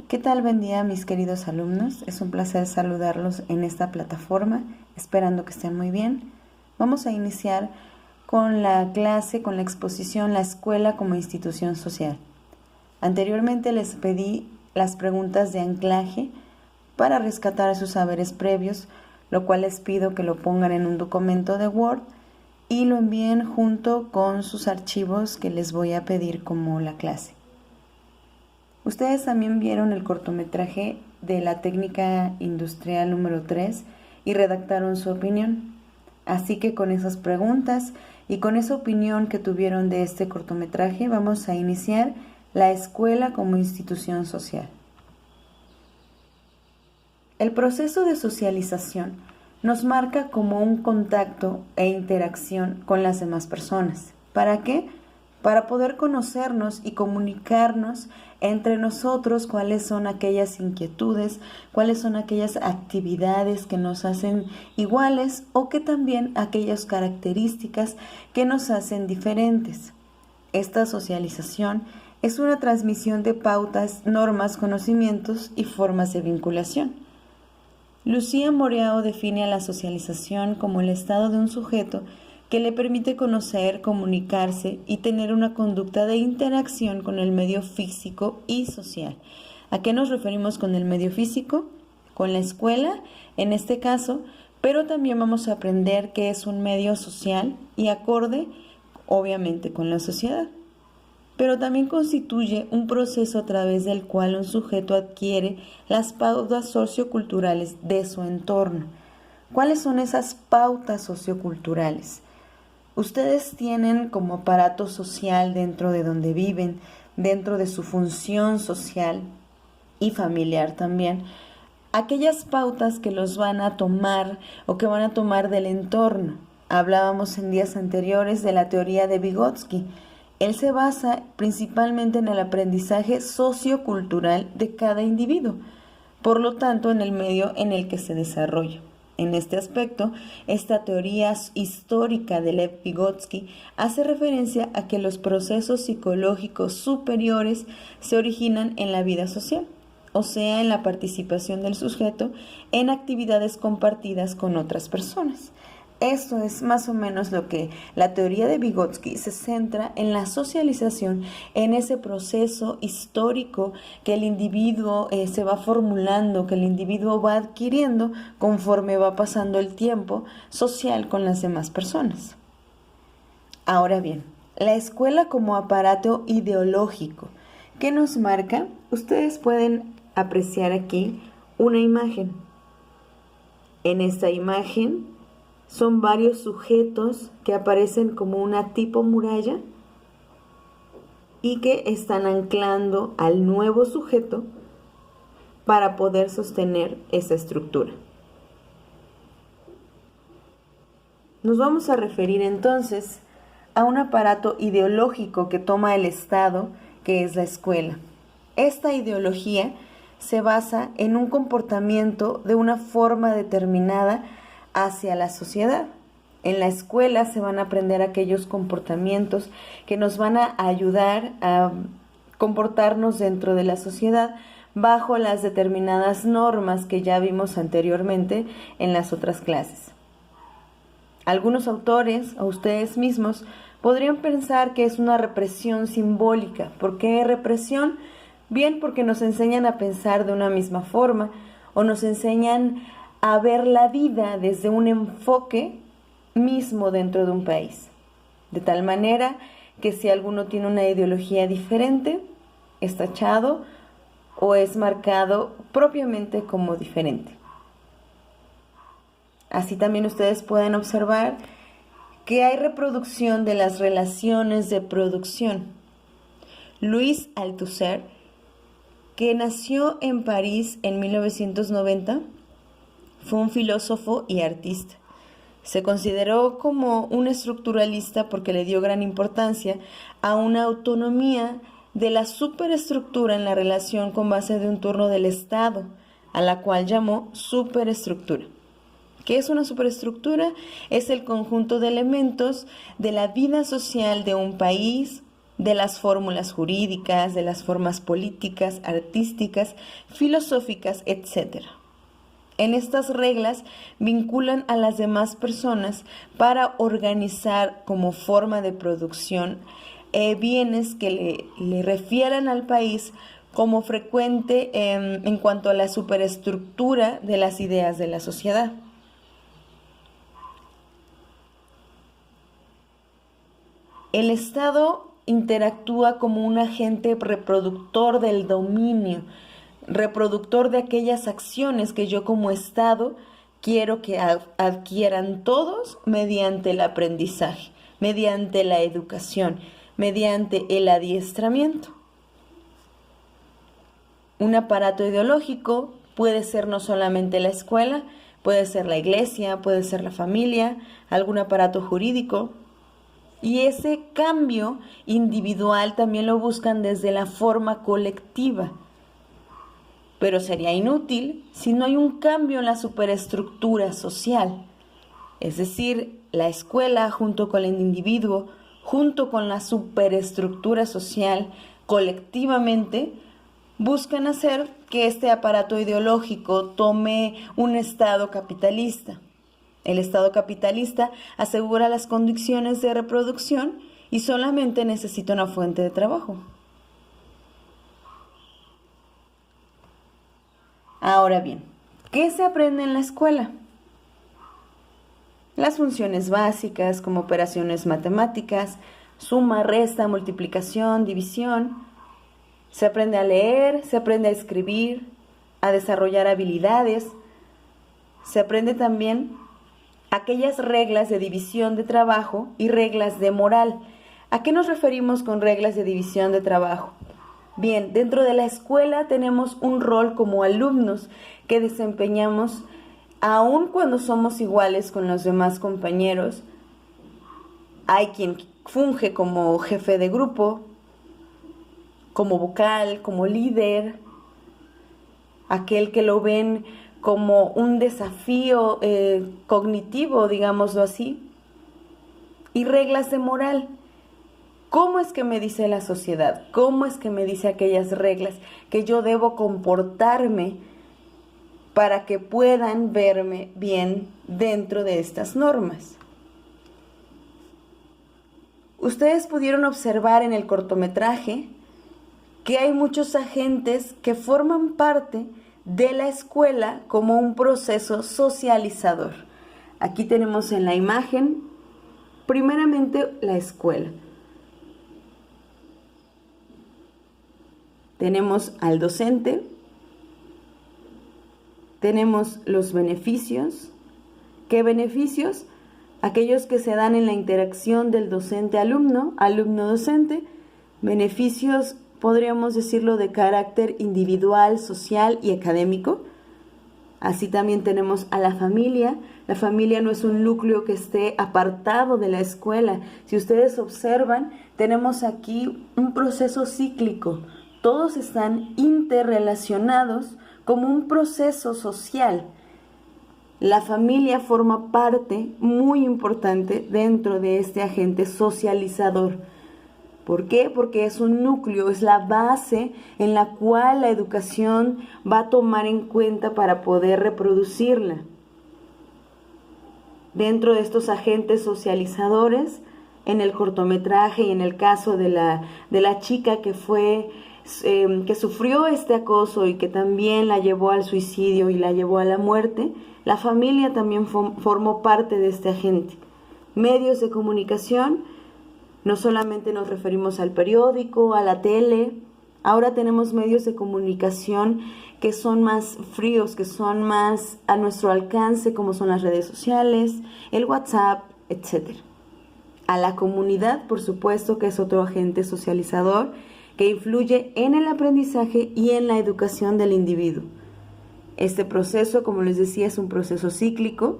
¿Qué tal? Buen día, mis queridos alumnos. Es un placer saludarlos en esta plataforma, esperando que estén muy bien. Vamos a iniciar con la clase, con la exposición La escuela como institución social. Anteriormente les pedí las preguntas de anclaje para rescatar sus saberes previos, lo cual les pido que lo pongan en un documento de Word y lo envíen junto con sus archivos que les voy a pedir como la clase. Ustedes también vieron el cortometraje de la técnica industrial número 3 y redactaron su opinión. Así que con esas preguntas y con esa opinión que tuvieron de este cortometraje vamos a iniciar la escuela como institución social. El proceso de socialización nos marca como un contacto e interacción con las demás personas. ¿Para qué? Para poder conocernos y comunicarnos entre nosotros cuáles son aquellas inquietudes, cuáles son aquellas actividades que nos hacen iguales o que también aquellas características que nos hacen diferentes. Esta socialización es una transmisión de pautas, normas, conocimientos y formas de vinculación. Lucía Moreau define a la socialización como el estado de un sujeto que le permite conocer, comunicarse y tener una conducta de interacción con el medio físico y social. ¿A qué nos referimos con el medio físico? Con la escuela, en este caso, pero también vamos a aprender qué es un medio social y acorde, obviamente, con la sociedad. Pero también constituye un proceso a través del cual un sujeto adquiere las pautas socioculturales de su entorno. ¿Cuáles son esas pautas socioculturales? Ustedes tienen como aparato social dentro de donde viven, dentro de su función social y familiar también, aquellas pautas que los van a tomar o que van a tomar del entorno. Hablábamos en días anteriores de la teoría de Vygotsky. Él se basa principalmente en el aprendizaje sociocultural de cada individuo, por lo tanto en el medio en el que se desarrolla. En este aspecto, esta teoría histórica de Lev Vygotsky hace referencia a que los procesos psicológicos superiores se originan en la vida social, o sea, en la participación del sujeto en actividades compartidas con otras personas. Esto es más o menos lo que la teoría de Vygotsky se centra en la socialización, en ese proceso histórico que el individuo se va formulando, que el individuo va adquiriendo conforme va pasando el tiempo social con las demás personas. Ahora bien, la escuela como aparato ideológico, ¿qué nos marca? Ustedes pueden apreciar aquí una imagen. En esta imagen son varios sujetos que aparecen como una tipo muralla y que están anclando al nuevo sujeto para poder sostener esa estructura. Nos vamos a referir entonces a un aparato ideológico que toma el Estado, que es la escuela. Esta ideología se basa en un comportamiento de una forma determinada hacia la sociedad. En la escuela se van a aprender aquellos comportamientos que nos van a ayudar a comportarnos dentro de la sociedad bajo las determinadas normas que ya vimos anteriormente en las otras clases. Algunos autores o ustedes mismos podrían pensar que es una represión simbólica. ¿Por qué represión? Bien, porque nos enseñan a pensar de una misma forma o nos enseñan a ver la vida desde un enfoque mismo dentro de un país. De tal manera que si alguno tiene una ideología diferente, es tachado o es marcado propiamente como diferente. Así también ustedes pueden observar que hay reproducción de las relaciones de producción. Louis Althusser, que nació en París en 1990, fue un filósofo y artista. Se consideró como un estructuralista porque le dio gran importancia a una autonomía de la superestructura en la relación con base de un turno del Estado, a la cual llamó superestructura. ¿Qué es una superestructura? Es el conjunto de elementos de la vida social de un país de las fórmulas jurídicas, de las formas políticas, artísticas, filosóficas, etc. En estas reglas vinculan a las demás personas para organizar como forma de producción bienes que le refieran al país como frecuente en cuanto a la superestructura de las ideas de la sociedad. El Estado interactúa como un agente reproductor del dominio, reproductor de aquellas acciones que yo como Estado quiero que adquieran todos mediante el aprendizaje, mediante la educación, mediante el adiestramiento. Un aparato ideológico puede ser no solamente la escuela, puede ser la iglesia, puede ser la familia, algún aparato jurídico. Y ese cambio individual también lo buscan desde la forma colectiva. Pero sería inútil si no hay un cambio en la superestructura social. Es decir, la escuela junto con el individuo, junto con la superestructura social, colectivamente, buscan hacer que este aparato ideológico tome un Estado capitalista. El Estado capitalista asegura las condiciones de reproducción y solamente necesita una fuente de trabajo. Ahora bien, ¿qué se aprende en la escuela? Las funciones básicas como operaciones matemáticas, suma, resta, multiplicación, división. Se aprende a leer, se aprende a escribir, a desarrollar habilidades. Se aprende también aquellas reglas de división de trabajo y reglas de moral. ¿A qué nos referimos con reglas de división de trabajo? Bien, dentro de la escuela tenemos un rol como alumnos que desempeñamos aun cuando somos iguales con los demás compañeros. Hay quien funge como jefe de grupo, como vocal, como líder, aquel que lo ven como un desafío cognitivo, digámoslo así, y reglas de moral. ¿Cómo es que me dice la sociedad? ¿Cómo es que me dice aquellas reglas que yo debo comportarme para que puedan verme bien dentro de estas normas? Ustedes pudieron observar en el cortometraje que hay muchos agentes que forman parte de la escuela como un proceso socializador. Aquí tenemos en la imagen, primeramente, la escuela. Tenemos al docente, tenemos los beneficios. ¿Qué beneficios? Aquellos que se dan en la interacción del docente-alumno, alumno-docente. Beneficios, podríamos decirlo, de carácter individual, social y académico. Así también tenemos a la familia. La familia no es un núcleo que esté apartado de la escuela. Si ustedes observan, tenemos aquí un proceso cíclico. Todos están interrelacionados como un proceso social. La familia forma parte muy importante dentro de este agente socializador. ¿Por qué? Porque es un núcleo, es la base en la cual la educación va a tomar en cuenta para poder reproducirla. Dentro de estos agentes socializadores, en el cortometraje y en el caso de la chica que sufrió este acoso y que también la llevó al suicidio y la llevó a la muerte, la familia también formó parte de este agente. Medios de comunicación, no solamente nos referimos al periódico, a la tele, ahora tenemos medios de comunicación que son más fríos, que son más a nuestro alcance, como son las redes sociales, el WhatsApp, etc. A la comunidad, por supuesto, que es otro agente socializador que influye en el aprendizaje y en la educación del individuo. Este proceso, como les decía, es un proceso cíclico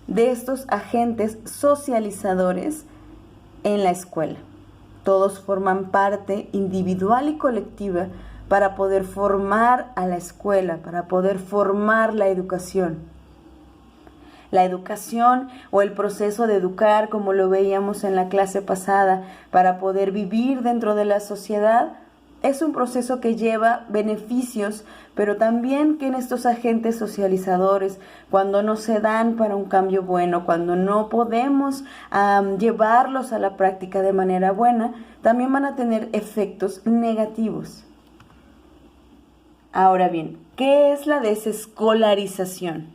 de estos agentes socializadores en la escuela. Todos forman parte individual y colectiva para poder formar a la escuela, para poder formar la educación. La educación o el proceso de educar, como lo veíamos en la clase pasada, para poder vivir dentro de la sociedad, es un proceso que lleva beneficios, pero también que en estos agentes socializadores, cuando no se dan para un cambio bueno, cuando no podemos llevarlos a la práctica de manera buena, también van a tener efectos negativos. Ahora bien, ¿qué es la desescolarización?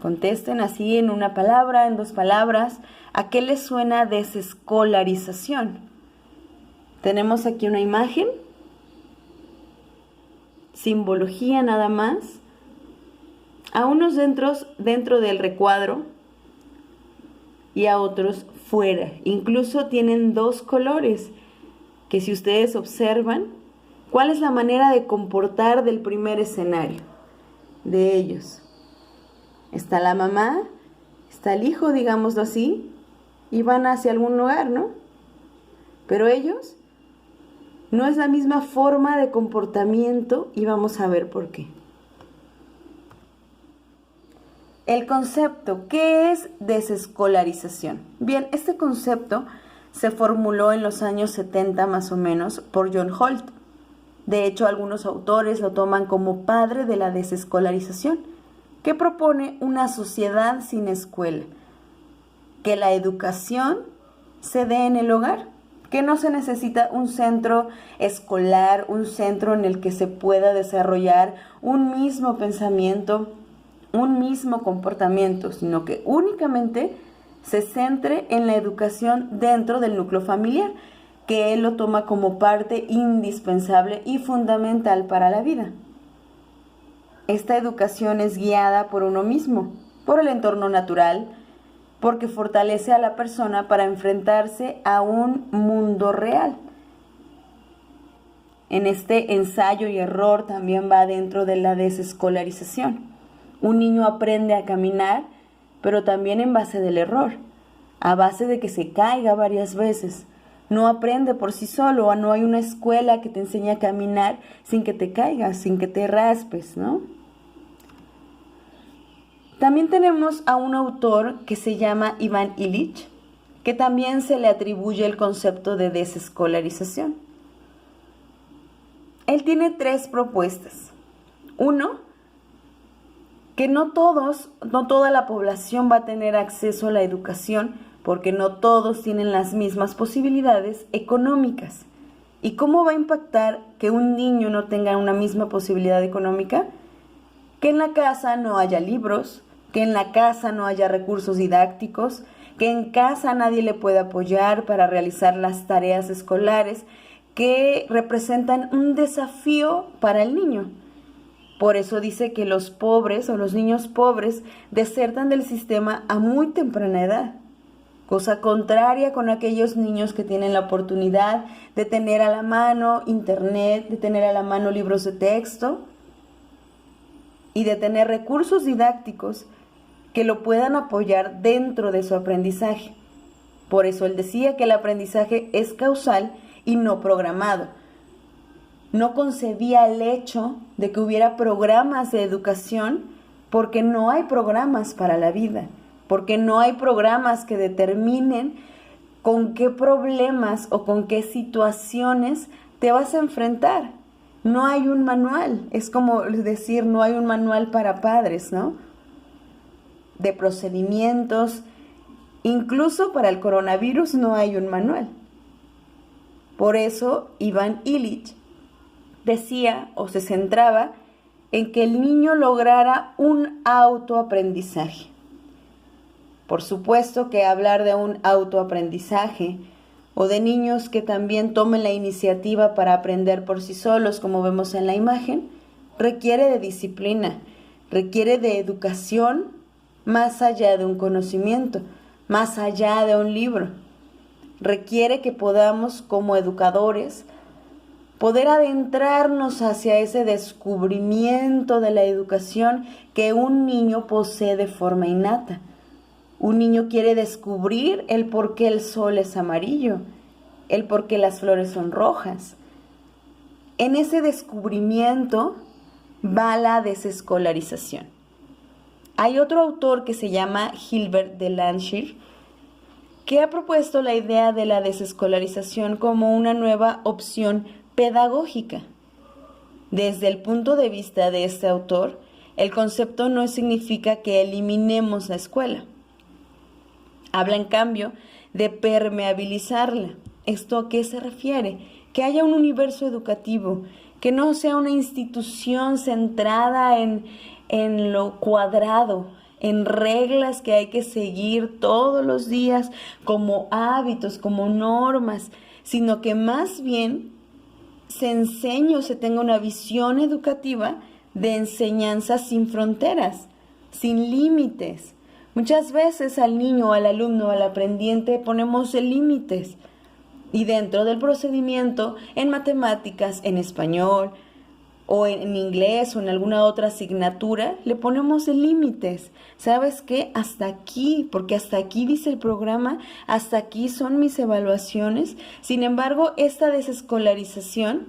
Contesten así en una palabra, en dos palabras. ¿A qué les suena desescolarización? Tenemos aquí una imagen, simbología nada más, a unos dentro del recuadro y a otros fuera. Incluso tienen dos colores que, si ustedes observan, ¿cuál es la manera de comportar del primer escenario de ellos? Está la mamá, está el hijo, digámoslo así, y van hacia algún lugar, ¿no? Pero ellos no es la misma forma de comportamiento y vamos a ver por qué. El concepto, ¿qué es desescolarización? Bien, este concepto se formuló en los años 70 más o menos por John Holt. De hecho, algunos autores lo toman como padre de la desescolarización, que propone una sociedad sin escuela, que la educación se dé en el hogar, que no se necesita un centro escolar, un centro en el que se pueda desarrollar un mismo pensamiento, un mismo comportamiento, sino que únicamente se centre en la educación dentro del núcleo familiar, que él lo toma como parte indispensable y fundamental para la vida. Esta educación es guiada por uno mismo, por el entorno natural, porque fortalece a la persona para enfrentarse a un mundo real. En este ensayo y error también va dentro de la desescolarización. Un niño aprende a caminar, pero también en base del error, a base de que se caiga varias veces. No aprende por sí solo, no hay una escuela que te enseñe a caminar sin que te caigas, sin que te raspes, ¿no? También tenemos a un autor que se llama Ivan Illich, que también se le atribuye el concepto de desescolarización. Él tiene 3 propuestas. 1, que no toda la población va a tener acceso a la educación, porque no todos tienen las mismas posibilidades económicas. ¿Y cómo va a impactar que un niño no tenga una misma posibilidad económica? Que en la casa no haya libros, que en la casa no haya recursos didácticos, que en casa nadie le pueda apoyar para realizar las tareas escolares que representan un desafío para el niño. Por eso dice que los pobres o los niños pobres desertan del sistema a muy temprana edad, cosa contraria con aquellos niños que tienen la oportunidad de tener a la mano internet, de tener a la mano libros de texto y de tener recursos didácticos que lo puedan apoyar dentro de su aprendizaje. Por eso él decía que el aprendizaje es causal y no programado. No concebía el hecho de que hubiera programas de educación porque no hay programas para la vida, porque no hay programas que determinen con qué problemas o con qué situaciones te vas a enfrentar. No hay un manual, es como decir, no hay un manual para padres, ¿no? De procedimientos, incluso para el coronavirus no hay un manual. Por eso Ivan Illich decía o se centraba en que el niño lograra un autoaprendizaje. Por supuesto que hablar de un autoaprendizaje o de niños que también tomen la iniciativa para aprender por sí solos, como vemos en la imagen, requiere de disciplina, requiere de educación más allá de un conocimiento, más allá de un libro. Requiere que podamos, como educadores, poder adentrarnos hacia ese descubrimiento de la educación que un niño posee de forma innata. Un niño quiere descubrir el por qué el sol es amarillo, el por qué las flores son rojas. En ese descubrimiento va la desescolarización. Hay otro autor que se llama Gilbert de Landshire, que ha propuesto la idea de la desescolarización como una nueva opción pedagógica. Desde el punto de vista de este autor, el concepto no significa que eliminemos la escuela. Habla en cambio de permeabilizarla. ¿Esto a qué se refiere? Que haya un universo educativo, que no sea una institución centrada en lo cuadrado, en reglas que hay que seguir todos los días como hábitos, como normas, sino que más bien se enseñe o se tenga una visión educativa de enseñanza sin fronteras, sin límites. Muchas veces al niño, al alumno, al aprendiente ponemos límites y dentro del procedimiento en matemáticas, en español o en inglés o en alguna otra asignatura le ponemos límites. ¿Sabes qué? Hasta aquí, porque hasta aquí dice el programa, hasta aquí son mis evaluaciones. Sin embargo, esta desescolarización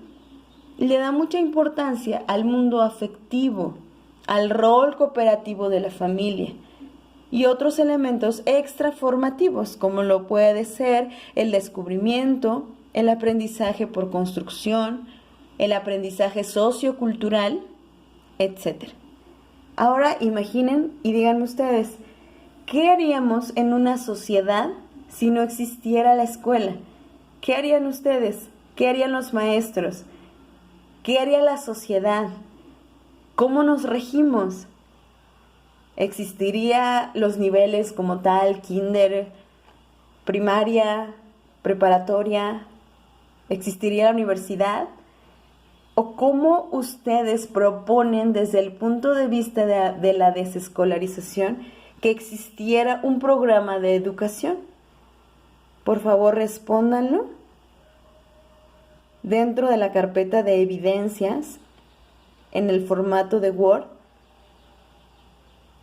le da mucha importancia al mundo afectivo, al rol cooperativo de la familia y otros elementos extraformativos, como lo puede ser el descubrimiento, el aprendizaje por construcción, el aprendizaje sociocultural, etc. Ahora imaginen y díganme ustedes, ¿qué haríamos en una sociedad si no existiera la escuela? ¿Qué harían ustedes? ¿Qué harían los maestros? ¿Qué haría la sociedad? ¿Cómo nos regimos? ¿Existiría los niveles como tal, kinder, primaria, preparatoria? ¿Existiría la universidad? ¿O cómo ustedes proponen desde el punto de vista de la desescolarización que existiera un programa de educación? Por favor, respóndanlo dentro de la carpeta de evidencias en el formato de Word.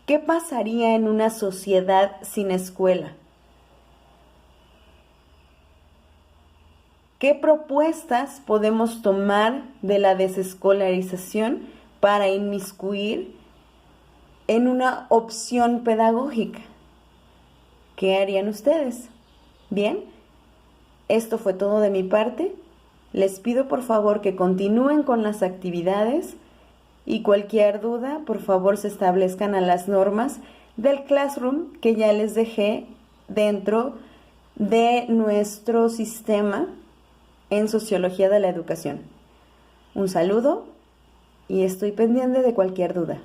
¿Qué pasaría en una sociedad sin escuela? ¿Qué propuestas podemos tomar de la desescolarización para inmiscuir en una opción pedagógica? ¿Qué harían ustedes? Bien, esto fue todo de mi parte. Les pido por favor que continúen con las actividades y cualquier duda, por favor se establezcan a las normas del Classroom que ya les dejé dentro de nuestro sistema en Sociología de la Educación. Un saludo y estoy pendiente de cualquier duda.